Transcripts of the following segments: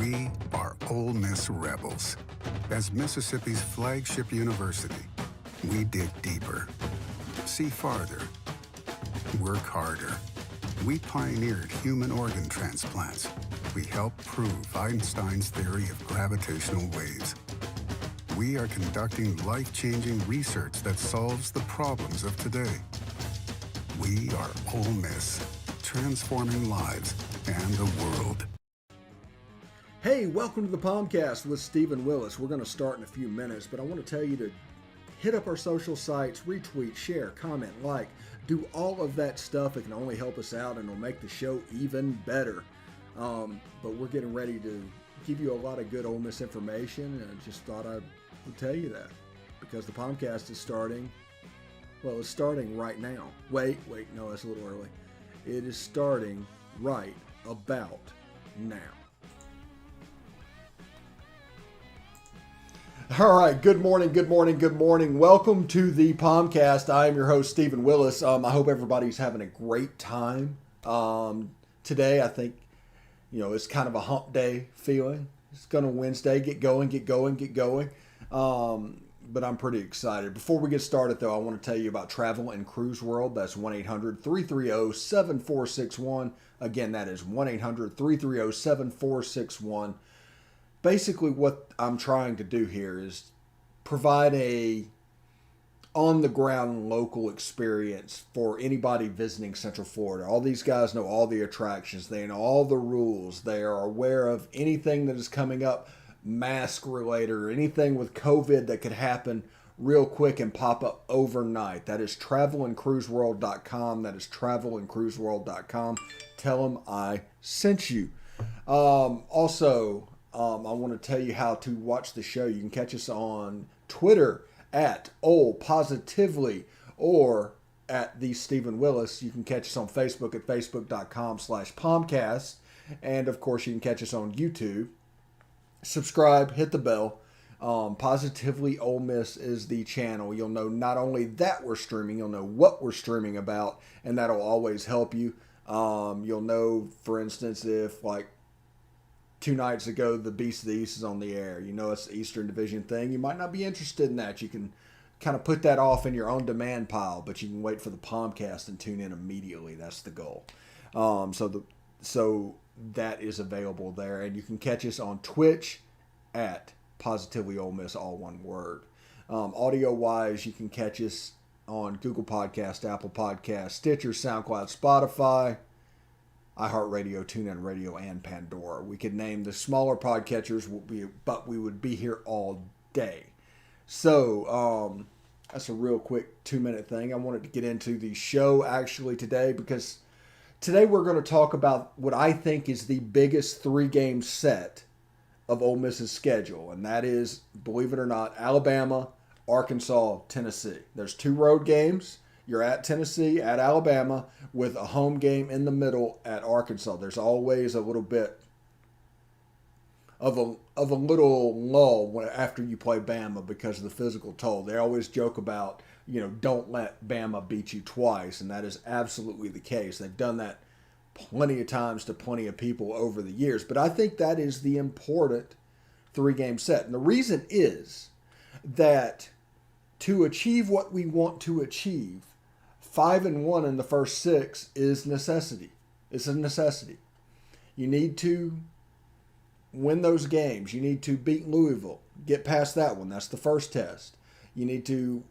We are Ole Miss Rebels. As Mississippi's flagship university, we dig deeper, see farther, work harder. We pioneered human organ transplants. We helped prove Einstein's theory of gravitational waves. We are conducting life-changing research that solves the problems of today. We are Ole Miss, transforming lives and the world. Hey, welcome to the POMcast with Stephen Willis. We're going to start in a few minutes, but I want to tell you to hit up our social sites, retweet, share, comment, like, do all of that stuff. It can only help us out and it'll make the show even better. But we're getting ready to give you a lot of good Ole Miss information, and I just thought I would tell you that because the POMcast is starting. Well, it's starting right now. Wait, no, that's a little early. It is starting right about now. All right, good morning. Welcome to the POMcast. I am your host, Stephen Willis. I hope everybody's having a great time. Today, I think, it's kind of a hump day feeling. It's going to Wednesday, get going. But I'm pretty excited. Before we get started, though, I want to tell you about Travel and Cruise World. That's 1-800-330-7461. Again, that is 1-800-330-7461. Basically, what I'm trying to do here is provide a on-the-ground local experience for anybody visiting Central Florida. All these guys know all the attractions. They know all the rules. They are aware of anything that is coming up mask-related or anything with COVID that could happen real quick and pop up overnight. That is travelandcruiseworld.com. That is travelandcruiseworld.com. Tell them I sent you. I want to tell you how to watch the show. You can catch us on Twitter at Positively or at the Stephen Willis. You can catch us on Facebook at facebook.com/POMcast. And of course, you can catch us on YouTube. Subscribe, hit the bell. Positively Ole Miss is the channel. You'll know not only that we're streaming, you'll know what we're streaming about, and that'll always help you. You'll know, for instance, if like 2 nights ago, the Beast of the East is on the air. It's the Eastern Division thing. You might not be interested in that. You can kind of put that off in your own demand pile, but you can wait for the POMcast and tune in immediately. That's the goal. So that is available there. And you can catch us on Twitch at Positively Ole Miss, all one word. Audio-wise, you can catch us on Google Podcast, Apple Podcast, Stitcher, SoundCloud, Spotify, iHeartRadio, TuneIn Radio, and Pandora. We could name the smaller podcatchers, but we would be here all day. So that's a real quick 2-minute thing. I wanted to get into the show actually today because today we're going to talk about what I think is the biggest 3-game set of Ole Miss's schedule, and that is, believe it or not, Alabama, Arkansas, Tennessee. There's 2 road games. You're at Tennessee, at Alabama, with a home game in the middle at Arkansas. There's always a little bit of a little lull after you play Bama because of the physical toll. They always joke about, don't let Bama beat you twice, and that is absolutely the case. They've done that plenty of times to plenty of people over the years. But I think that is the important 3-game set. And the reason is that to achieve what we want to achieve, 5-1 in the first 6 is necessity. It's a necessity. You need to win those games. You need to beat Louisville. Get past that one. That's the first test. You need to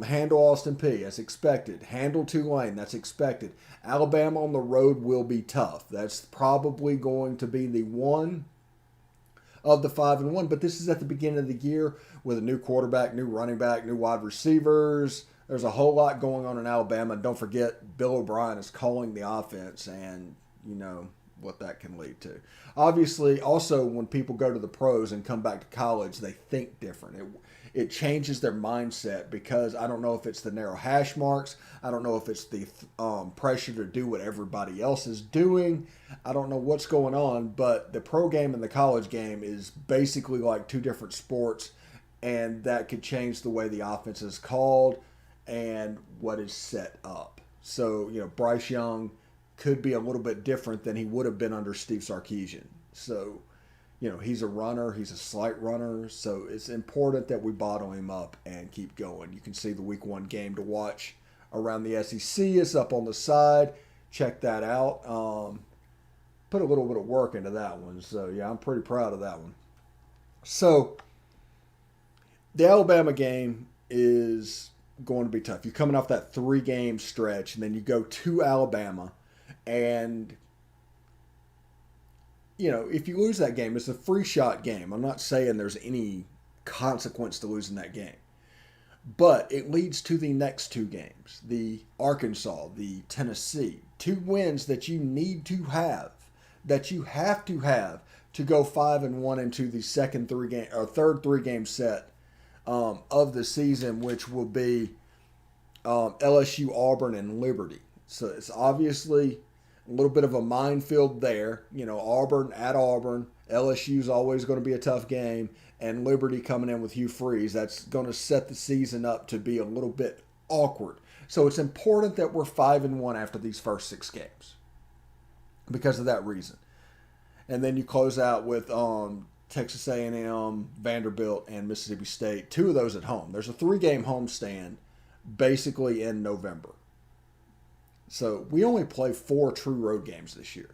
handle Austin Peay. That's expected. Handle Tulane. That's expected. Alabama on the road will be tough. That's probably going to be the one of the 5-1. But this is at the beginning of the year with a new quarterback, new running back, new wide receivers. There's a whole lot going on in Alabama. Don't forget, Bill O'Brien is calling the offense, and you know what that can lead to. Obviously, also, when people go to the pros and come back to college, they think different. It changes their mindset because I don't know if it's the narrow hash marks. I don't know if it's the pressure to do what everybody else is doing. I don't know what's going on, but the pro game and the college game is basically like 2 different sports, and that could change the way the offense is called and what is set up. So, Bryce Young could be a little bit different than he would have been under Steve Sarkisian. So, he's a runner. He's a slight runner. So it's important that we bottle him up and keep going. You can see the week 1 game to watch around the SEC is up on the side. Check that out. Put a little bit of work into that one. So, yeah, I'm pretty proud of that one. So, the Alabama game is going to be tough. You're coming off that 3-game stretch, and then you go to Alabama. And, if you lose that game, it's a free shot game. I'm not saying there's any consequence to losing that game. But it leads to the next 2 games, the Arkansas, the Tennessee, 2 wins that you need to have, that you have to go 5-1 into the third 3-game set of the season, which will be LSU, Auburn, and Liberty. So it's obviously a little bit of a minefield there. Auburn at Auburn. LSU is always going to be a tough game. And Liberty coming in with Hugh Freeze. That's going to set the season up to be a little bit awkward. So it's important that we're 5-1 after these first 6 games because of that reason. And then you close out with Texas A&M, Vanderbilt, and Mississippi State. 2 of those at home. There's a 3-game homestand basically in November. So we only play 4 true road games this year.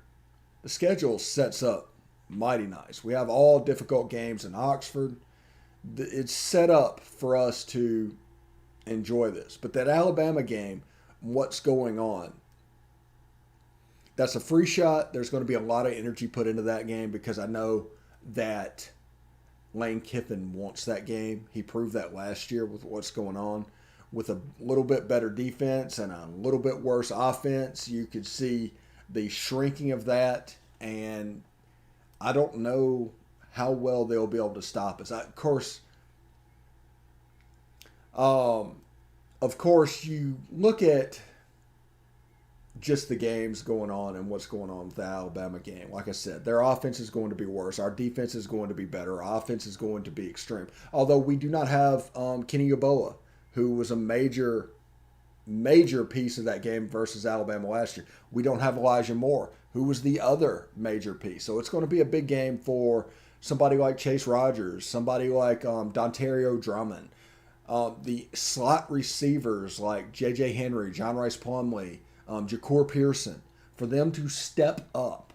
The schedule sets up mighty nice. We have all difficult games in Oxford. It's set up for us to enjoy this. But that Alabama game, what's going on? That's a free shot. There's going to be a lot of energy put into that game because I know that Lane Kiffin wants that game. He proved that last year with what's going on. With a little bit better defense and a little bit worse offense, you could see the shrinking of that. And I don't know how well they'll be able to stop us. Of course, you look at just the games going on and what's going on with the Alabama game. Like I said, their offense is going to be worse. Our defense is going to be better. Our offense is going to be extreme. Although we do not have Kenny Yeboah, who was a major piece of that game versus Alabama last year. We don't have Elijah Moore, who was the other major piece. So it's going to be a big game for somebody like Chase Rogers, somebody like Dontario Drummond, the slot receivers like J.J. Henry, John Rice Plumlee, Jacour Pearson, for them to step up.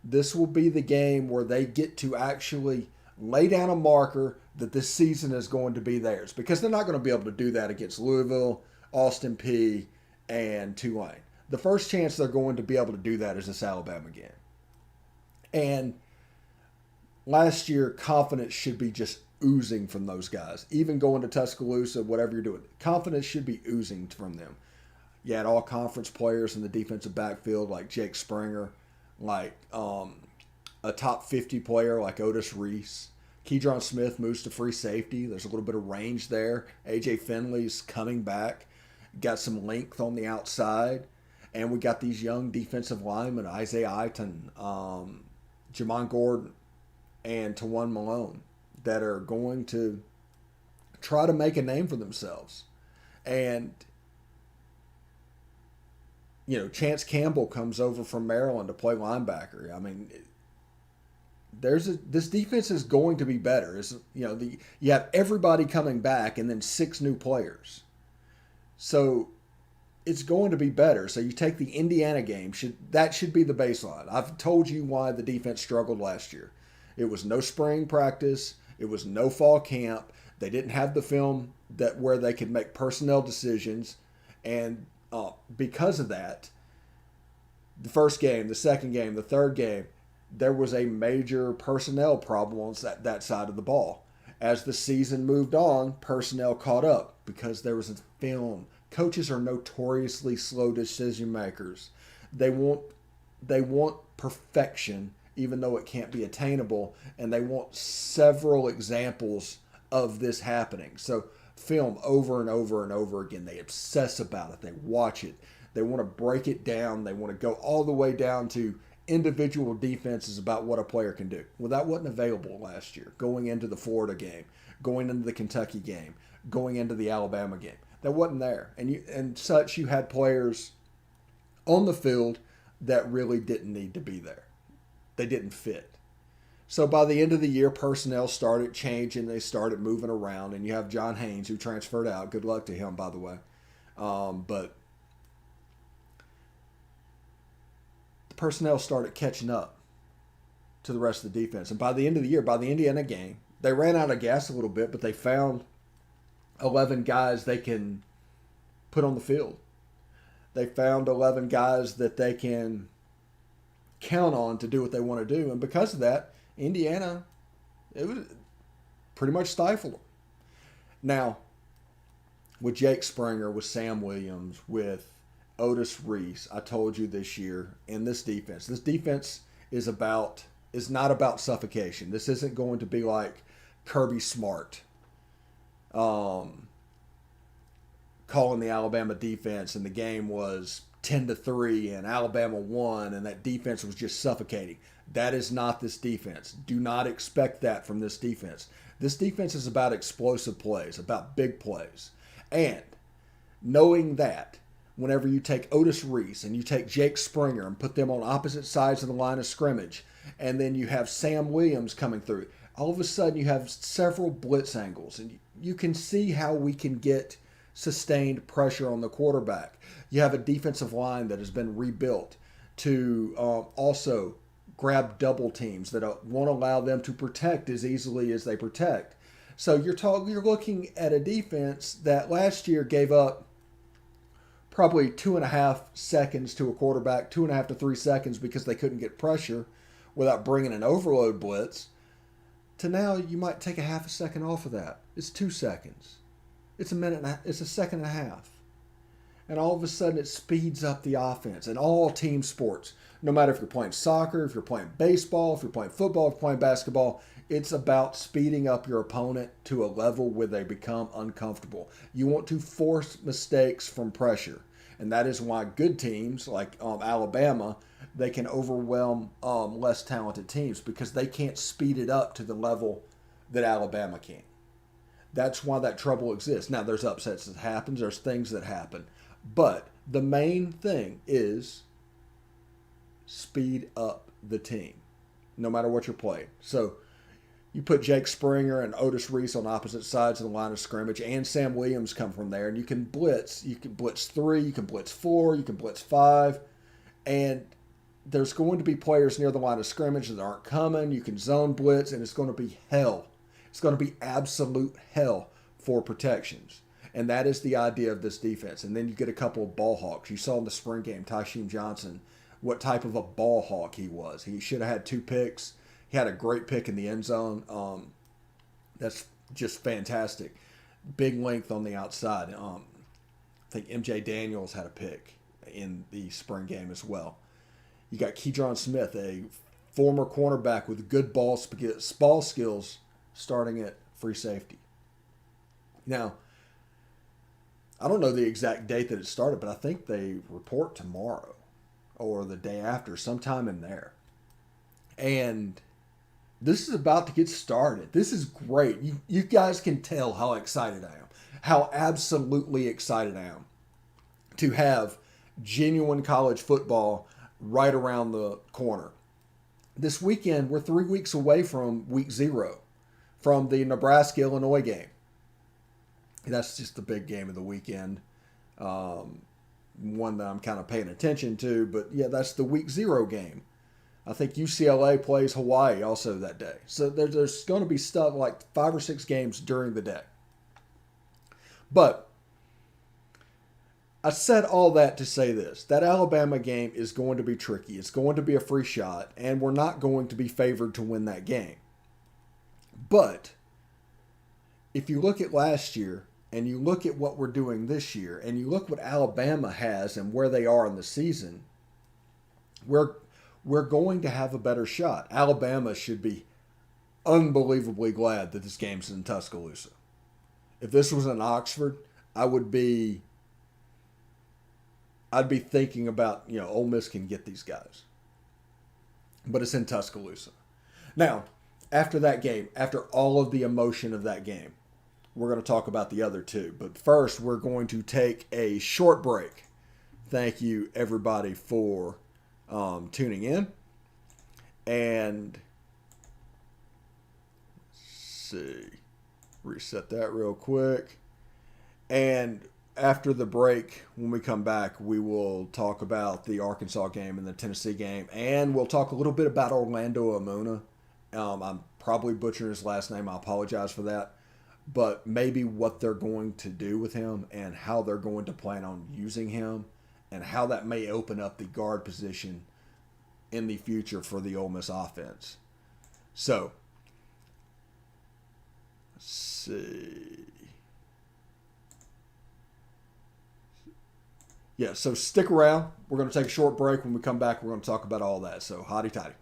This will be the game where they get to actually lay down a marker that this season is going to be theirs, because they're not going to be able to do that against Louisville, Austin Peay, and Tulane. The first chance they're going to be able to do that is this Alabama game. And last year, confidence should be just oozing from those guys. Even going to Tuscaloosa, whatever you're doing, confidence should be oozing from them. You had all conference players in the defensive backfield like Jake Springer, like a top 50 player like Otis Reese. Keydron Smith moves to free safety. There's a little bit of range there. A.J. Finley's coming back. Got some length on the outside. And we got these young defensive linemen, Isaiah Iton, Jamon Gordon, and Tawan Malone, that are going to try to make a name for themselves. And, Chance Campbell comes over from Maryland to play linebacker. I mean, this defense is going to be better. You have everybody coming back and then 6 new players. So it's going to be better. So you take the Indiana game, that should be the baseline. I've told you why the defense struggled last year. It was no spring practice. It was no fall camp. They didn't have the film where they could make personnel decisions. And because of that, the first game, the second game, the third game, there was a major personnel problem on that side of the ball. As the season moved on, personnel caught up because there was a film. Coaches are notoriously slow decision makers. They want perfection, even though it can't be attainable, and they want several examples of this happening. So film over and over and over again. They obsess about it. They watch it. They want to break it down. They want to go all the way down to individual defenses about what a player can do. Well, that wasn't available last year. Going into the Florida game, going into the Kentucky game, going into the Alabama game. That wasn't there. And you had players on the field that really didn't need to be there. They didn't fit. So by the end of the year, personnel started changing. They started moving around. And you have John Haynes, who transferred out. Good luck to him, by the way. But the personnel started catching up to the rest of the defense. And by the end of the year, by the Indiana game, they ran out of gas a little bit, but they found 11 guys they can put on the field. They found 11 guys that they can count on to do what they want to do. And because of that, Indiana, it was pretty much stifled them. Now, with Jake Springer, with Sam Williams, with Otis Reese, I told you this year, in this defense is not about suffocation. This isn't going to be like Kirby Smart calling the Alabama defense, and the game was 10-3 and Alabama won, and that defense was just suffocating. That is not this defense. Do not expect that from this defense. This defense is about explosive plays, about big plays. And knowing that, whenever you take Otis Reese and you take Jake Springer and put them on opposite sides of the line of scrimmage, and then you have Sam Williams coming through, all of a sudden you have several blitz angles, and you can see how we can get sustained pressure on the quarterback. You have a defensive line that has been rebuilt to also grab double teams that won't allow them to protect as easily as they protect. So you're looking at a defense that last year gave up probably 2.5 seconds to a quarterback, 2.5 to 3 seconds because they couldn't get pressure without bringing an overload blitz, to now you might take a half a second off of that. It's 2 seconds. It's a minute. It's a second and a half. And all of a sudden it speeds up the offense. And all team sports, no matter if you're playing soccer, if you're playing baseball, if you're playing football, if you're playing basketball, it's about speeding up your opponent to a level where they become uncomfortable. You want to force mistakes from pressure. And that is why good teams like Alabama, they can overwhelm less talented teams because they can't speed it up to the level that Alabama can. That's why that trouble exists. Now, there's upsets that happen. There's things that happen. But the main thing is speed up the team, no matter what you're playing. So you put Jake Springer and Otis Reese on opposite sides of the line of scrimmage, and Sam Williams come from there, and you can blitz. You can blitz 3, you can blitz 4, you can blitz 5, and there's going to be players near the line of scrimmage that aren't coming. You can zone blitz, and it's going to be hell. It's going to be absolute hell for protections. And that is the idea of this defense. And then you get a couple of ball hawks. You saw in the spring game, Tysheem Johnson, what type of a ball hawk he was. He should have had 2 picks. He had a great pick in the end zone. That's just fantastic. Big length on the outside. I think MJ Daniels had a pick in the spring game as well. You got Keydron Smith, a former cornerback with good ball skills, starting at free safety. Now, I don't know the exact date that it started, but I think they report tomorrow or the day after, sometime in there. And this is about to get started. This is great. You guys can tell how excited I am, how absolutely excited I am to have genuine college football right around the corner. This weekend, we're 3 weeks away from week 0. From the Nebraska-Illinois game. That's just the big game of the weekend. One that I'm kind of paying attention to. But, yeah, that's the week 0 game. I think UCLA plays Hawaii also that day. So there's going to be stuff like 5 or 6 games during the day. But I said all that to say this. That Alabama game is going to be tricky. It's going to be a free shot. And we're not going to be favored to win that game. But if you look at last year and you look at what we're doing this year and you look what Alabama has and where they are in the season, we're going to have a better shot. Alabama should be unbelievably glad that this game's in Tuscaloosa. If this was in Oxford, I'd be thinking about, Ole Miss can get these guys. But it's in Tuscaloosa. Now, after that game, after all of the emotion of that game, we're going to talk about the other 2. But first, we're going to take a short break. Thank you, everybody, for tuning in. And see. Reset that real quick. And after the break, when we come back, we will talk about the Arkansas game and the Tennessee game. And we'll talk a little bit about Orlando Umana. I'm probably butchering his last name. I apologize for that. But maybe what they're going to do with him and how they're going to plan on using him and how that may open up the guard position in the future for the Ole Miss offense. So, let's see. Yeah, so stick around. We're going to take a short break. When we come back, we're going to talk about all that. So, hotty toddy.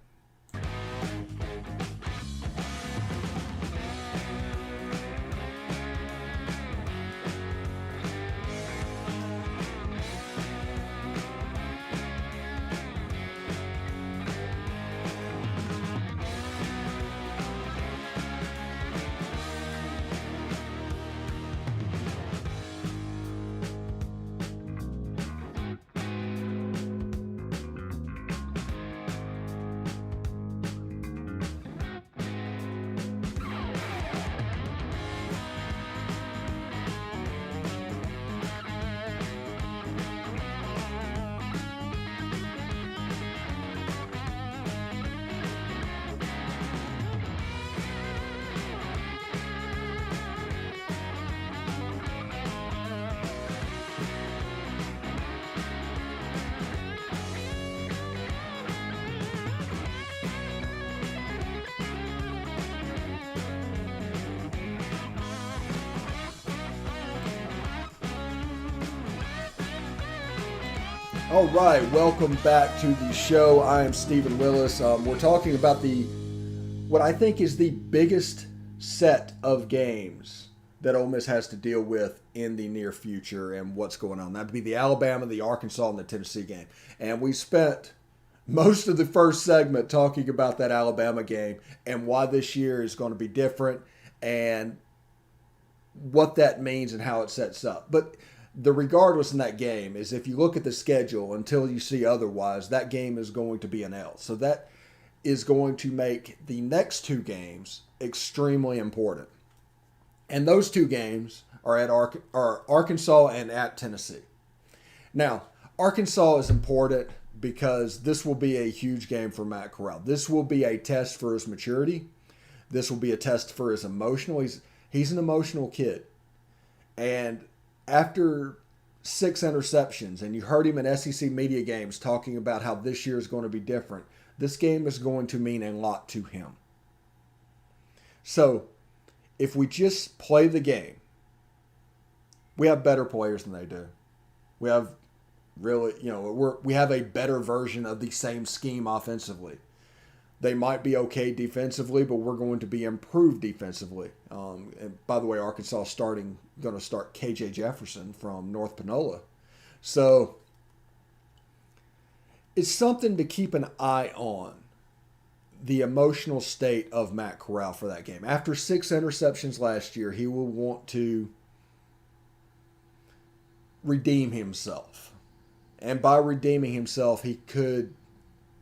All right, welcome back to the show. I am Stephen Willis. We're talking about what I think is the biggest set of games that Ole Miss has to deal with in the near future and what's going on. That would be the Alabama, the Arkansas, and the Tennessee game. And we spent most of the first segment talking about that Alabama game and why this year is going to be different and what that means and how it sets up. But the regardless in that game is if you look at the schedule until you see otherwise, that game is going to be an L. So that is going to make the next two games extremely important. And those two games are at Arkansas and at Tennessee. Now, Arkansas is important because this will be a huge game for Matt Corral. This will be a test for his maturity. This will be a test for his emotional. He's an emotional kid. And after 6 interceptions, and you heard him in SEC media games talking about how this year is going to be different, this game is going to mean a lot to him. So, if we just play the game, we have better players than they do. We have really, we have a better version of the same scheme offensively. They might be okay defensively, but we're going to be improved defensively. And by the way, Arkansas going to start KJ Jefferson from North Panola. So it's something to keep an eye on, the emotional state of Matt Corral for that game. After 6 interceptions last year, he will want to redeem himself. And by redeeming himself, he could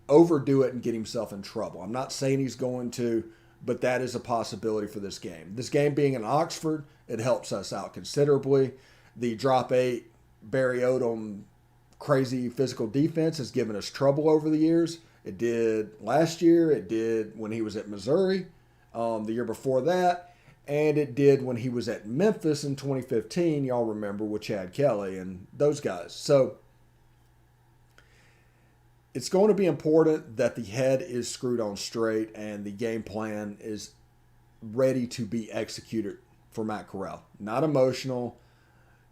overdo it and get himself in trouble. I'm not saying he's going to, but that is a possibility for this game. This game being in Oxford, it helps us out considerably. The drop 8 Barry Odom crazy physical defense has given us trouble over the years. It did last year. It did when he was at Missouri, the year before that. And it did when he was at Memphis in 2015. Y'all remember with Chad Kelly and those guys. So it's going to be important that the head is screwed on straight and the game plan is ready to be executed for Matt Corral. Not emotional,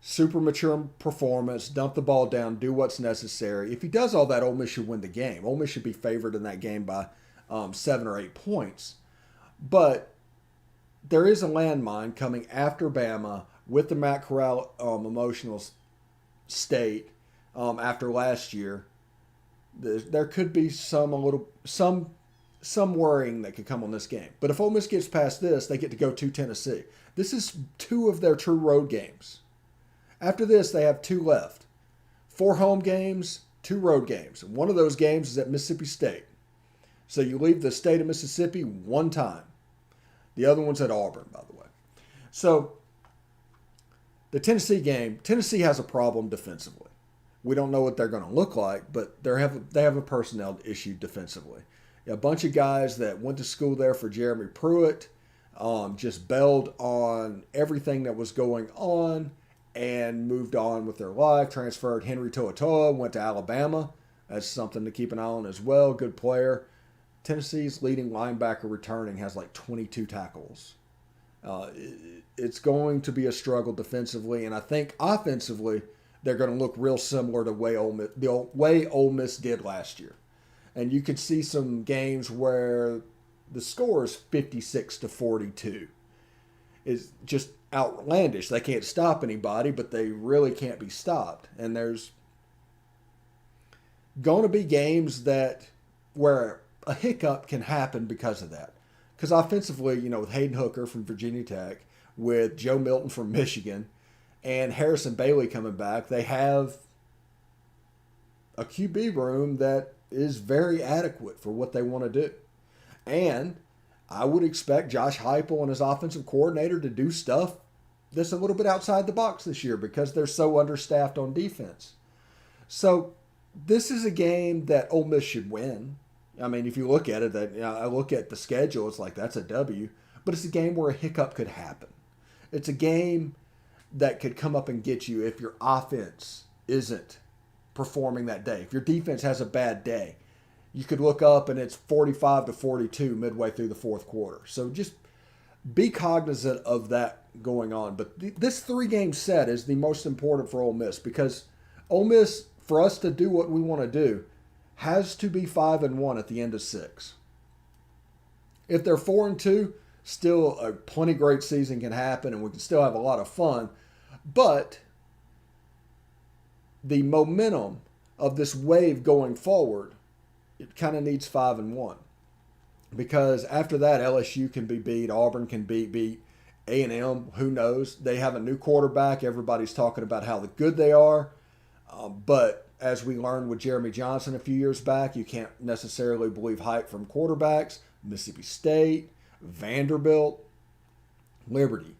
super mature performance, dump the ball down, do what's necessary. If he does all that, Ole Miss should win the game. Ole Miss should be favored in that game by 7 or 8 points. But there is a landmine coming after Bama with the Matt Corral emotional state after last year. There could be some worrying that could come on this game. But if Ole Miss gets past this, they get to go to Tennessee. This is 2 of their true road games. After this, they have 2 left. 4 home games, 2 road games. One of those games is at Mississippi State. So you leave the state of Mississippi 1 time. The other one's at Auburn, by the way. So the Tennessee game, Tennessee has a problem defensively. We don't know what they're going to look like, but they have a personnel issue defensively. A bunch of guys that went to school there for Jeremy Pruitt just bailed on everything that was going on and moved on with their life. Transferred Henry To'oTo'o, went to Alabama. That's something to keep an eye on as well. Good player. Tennessee's leading linebacker returning has like 22 tackles. It's going to be a struggle defensively, and I think offensively they're going to look real similar to the way Ole Miss did last year. And you could see some games where the score is 56-42. It's just outlandish. They can't stop anybody, but they really can't be stopped. And there's going to be games where a hiccup can happen because of that. Because offensively, with Hayden Hooker from Virginia Tech, with Joe Milton from Michigan, and Harrison Bailey coming back, they have a QB room that is very adequate for what they want to do. And I would expect Josh Heupel and his offensive coordinator to do stuff that's a little bit outside the box this year because they're so understaffed on defense. So this is a game that Ole Miss should win. I mean, if you look at it, I look at the schedule, it's like that's a W. But it's a game where a hiccup could happen. It's a game that could come up and get you if your offense isn't performing that day. If your defense has a bad day, you could look up and it's 45-42 midway through the fourth quarter. So just be cognizant of that going on. But this 3-game set is the most important for Ole Miss because Ole Miss, for us to do what we want to do, has to be 5-1 at the end of 6. If they're 4-2, still a plenty great season can happen and we can still have a lot of fun. But the momentum of this wave going forward, it kind of needs 5-1. Because after that, LSU can be beat, Auburn can be beat, A&M, who knows? They have a new quarterback. Everybody's talking about how good they are. But as we learned with Jeremy Johnson a few years back, you can't necessarily believe hype from quarterbacks. Mississippi State, Vanderbilt, Liberty.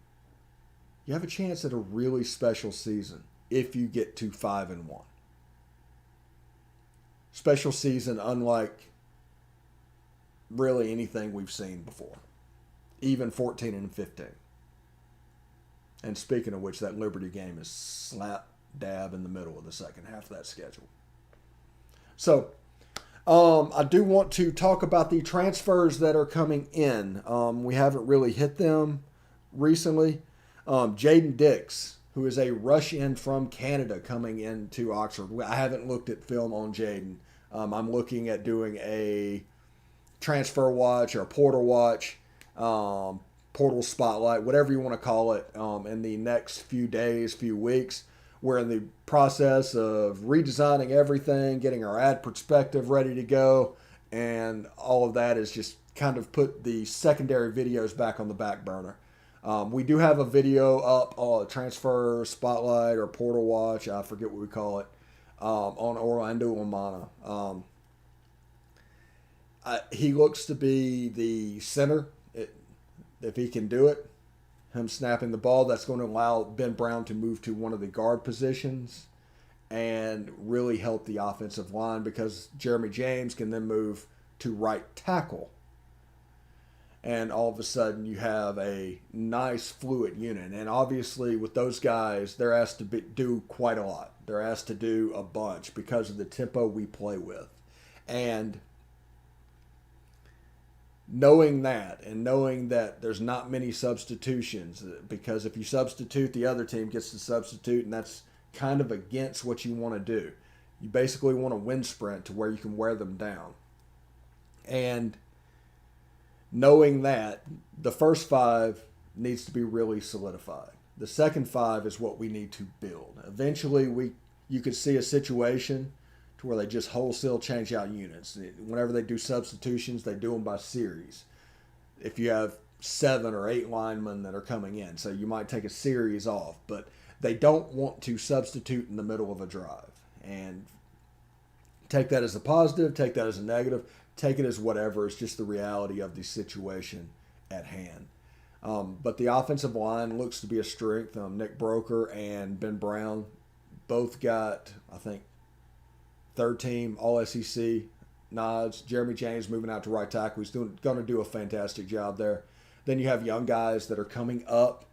You have a chance at a really special season if you get to 5-1. Special season unlike really anything we've seen before. Even 14-15. And speaking of which, that Liberty game is slap dab in the middle of the second half of that schedule. So, I do want to talk about the transfers that are coming in. We haven't really hit them recently. Jaden Dix, who is a rush-in from Canada coming into Oxford. I haven't looked at film on Jaden. I'm looking at doing a transfer watch or a portal watch, portal spotlight, whatever you want to call it, in the next few days, few weeks. We're in the process of redesigning everything, getting our ad perspective ready to go, and all of that is just kind of put the secondary videos back on the back burner. We do have a video up on transfer spotlight or portal watch, I forget what we call it, on Orlando Umana. He looks to be the center, if he can do it. Him snapping the ball, that's going to allow Ben Brown to move to one of the guard positions and really help the offensive line because Jeremy James can then move to right tackle. And all of a sudden you have a nice fluid unit. And obviously with those guys, they're asked to do quite a lot. They're asked to do a bunch because of the tempo we play with. And knowing that and knowing that there's not many substitutions, because if you substitute, the other team gets to substitute, and that's kind of against what you want to do. You basically want a wind sprint to where you can wear them down. And knowing that, the first 5 needs to be really solidified. The second 5 is what we need to build. Eventually, you could see a situation to where they just wholesale change out units. Whenever they do substitutions, they do them by series. If you have 7 or 8 linemen that are coming in, so you might take a series off, but they don't want to substitute in the middle of a drive. And take that as a positive, take that as a negative, take it as whatever. It's just the reality of the situation at hand. But the offensive line looks to be a strength. Nick Broker and Ben Brown both got, I think, third team All SEC nods. Jeremy James moving out to right tackle. He's going to do a fantastic job there. Then you have young guys that are coming up.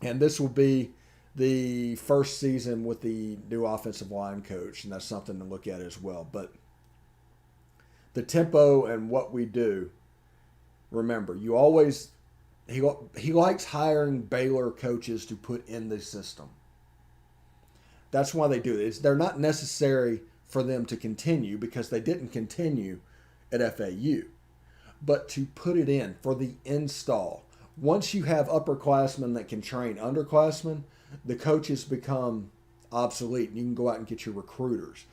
And this will be the first season with the new offensive line coach, and that's something to look at as well. But the tempo and what we do, remember, you always he likes hiring Baylor coaches to put in the system. That's why they do this. They're not necessary for them to continue because they didn't continue at FAU, but to put it in for the install. Once you have upperclassmen that can train underclassmen, the coaches become obsolete. You can go out and get your recruiters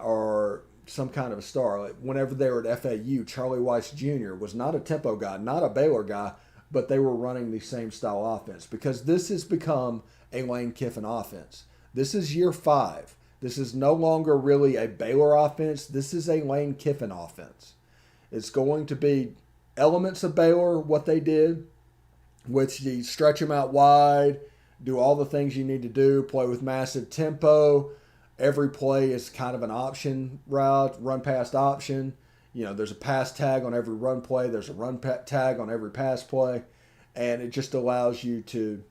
or some kind of a star. Like whenever they were at FAU, Charlie Weiss Jr. was not a tempo guy, not a Baylor guy, but they were running the same style offense because this has become a Lane Kiffin offense. This is year 5. This is no longer really a Baylor offense. This is a Lane Kiffin offense. It's going to be elements of Baylor, what they did, which you stretch them out wide, do all the things you need to do, play with massive tempo. Every play is kind of an option route, run past option. You know, there's a pass tag on every run play. There's a run tag on every pass play. And it just allows you to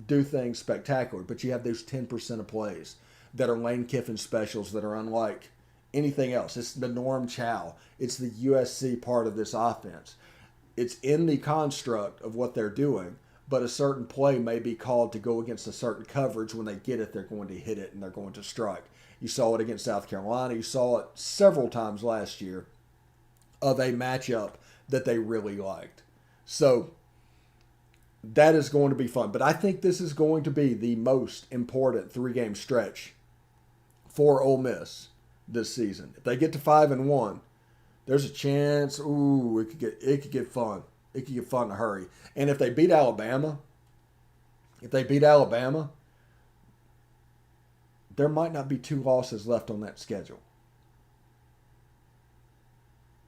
do things spectacular. But you have those 10% of plays that are Lane Kiffin specials that are unlike anything else. It's the Norm Chow. It's the USC part of this offense. It's in the construct of what they're doing, but a certain play may be called to go against a certain coverage. When they get it, they're going to hit it and they're going to strike. You saw it against South Carolina. You saw it several times last year of a matchup that they really liked. So that is going to be fun. But I think this is going to be the most important 3-game stretch for Ole Miss this season. If they get to 5-1, there's a chance, it could get fun. It could get fun to hurry. And if they beat Alabama, there might not be 2 losses left on that schedule.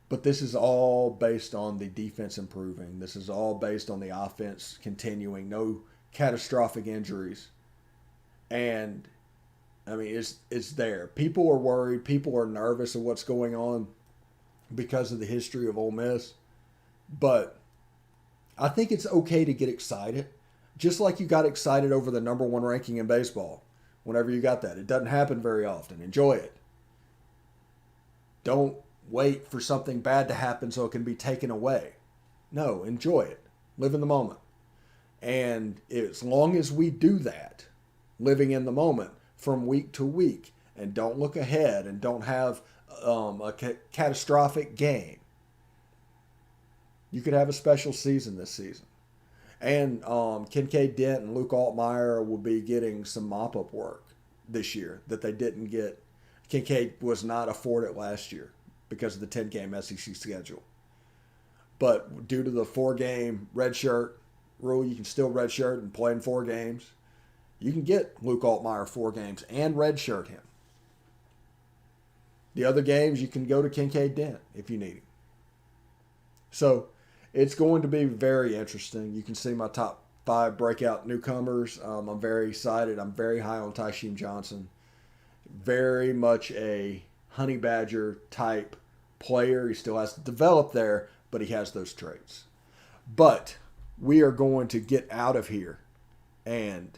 But this is all based on the defense improving. This is all based on the offense continuing. No catastrophic injuries. And, I mean, it's there. People are worried. People are nervous of what's going on because of the history of Ole Miss. But I think it's okay to get excited. Just like you got excited over the number 1 ranking in baseball whenever you got that. It doesn't happen very often. Enjoy it. Don't wait for something bad to happen so it can be taken away. No, enjoy it. Live in the moment. And as long as we do that, living in the moment from week to week, and don't look ahead and don't have a catastrophic game, you could have a special season this season. And Kincaid Dent and Luke Altmaier will be getting some mop-up work this year that they didn't get. Kincaid was not afforded last year because of the 10-game SEC schedule. But due to the 4-game redshirt rule, you can still redshirt and play in 4 games. You can get Luke Altmaier 4 games and redshirt him. The other games, you can go to Kincaid Dent if you need him. So it's going to be very interesting. You can see my top 5 breakout newcomers. I'm very excited. I'm very high on Tysheem Johnson. Very much a Honey Badger type player. He still has to develop there, but he has those traits. But we are going to get out of here and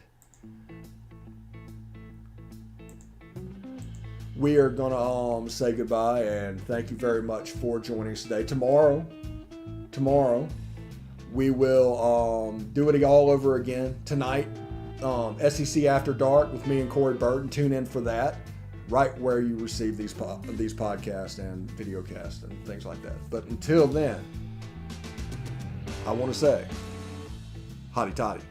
we are going to say goodbye and thank you very much for joining us today. Tomorrow, we will do it all over again. Tonight, SEC After Dark with me and Corey Burton. Tune in for that, right where you receive these podcasts and videocasts and things like that. But until then, I want to say, hotty toddy.